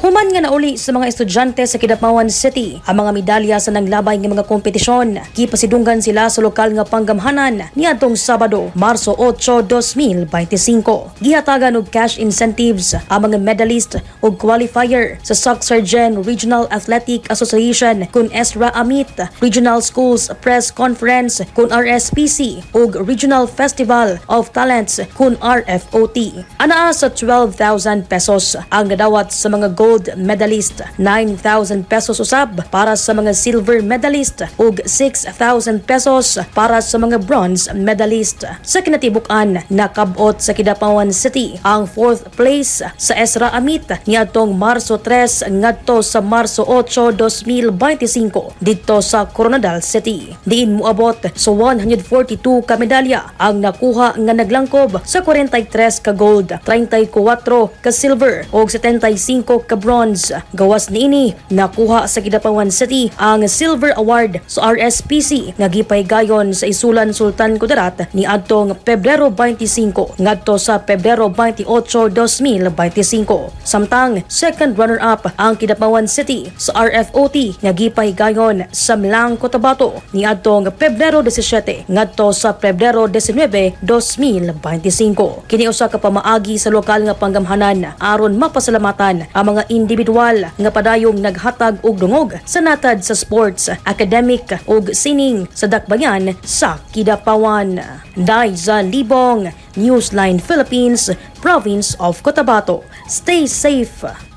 Human nga nauli sa mga estudyante sa Kidapawan City ang mga medalya sa nanglabay ng mga kompetisyon. Gipasidunggan sila sa lokal nga panggamhanan niadtong Sabado, Marso 8, 2025. Gihatagan og cash incentives ang mga medalist ug qualifier sa Sargen Regional Athletic Association kun Esra Amit, Regional Schools Press Conference kun RSPC ug Regional Festival of Talents kun RFOT. Anaa sa 12,000 pesos ang nadawat sa mga gold medalist, 9,000 pesos usab para sa mga silver medalist ug 6,000 pesos para sa mga bronze medalist. Sa kinatibuk-an, nakabot sa Kidapawan City ang 4th place sa Esra Amit niadtong Marso 3 ngadto sa Marso 8, 2025 dito sa Coronadal City. Diin moabot sa 142 ka medalya ang nakuha nga naglangkob sa 43 ka gold, 34 ka silver ug 75 ka bronze. Gawas niini, nakuha sa Kidapawan City ang Silver Award sa RSPC nga gipaygayon sa Isulan Sultan Kudarat ni adtong Pebrero 25 ngadto sa Pebrero 28, 2025. Samtang second runner-up ang Kidapawan City sa RFOT nga gipaygayon sa Milang Cotabato ni adtong Pebrero 17 ngadto sa Pebrero 19, 2025. Kini usa ka pamaagi sa lokal nga panggamhanan aron mapasalamatan ang mga individual nga padayong naghatag og dungog sa natad sa sports, academic ug sining sa dakbayan sa Kidapawan. Daiza Libong, Newsline Philippines, Province of Cotabato. Stay safe.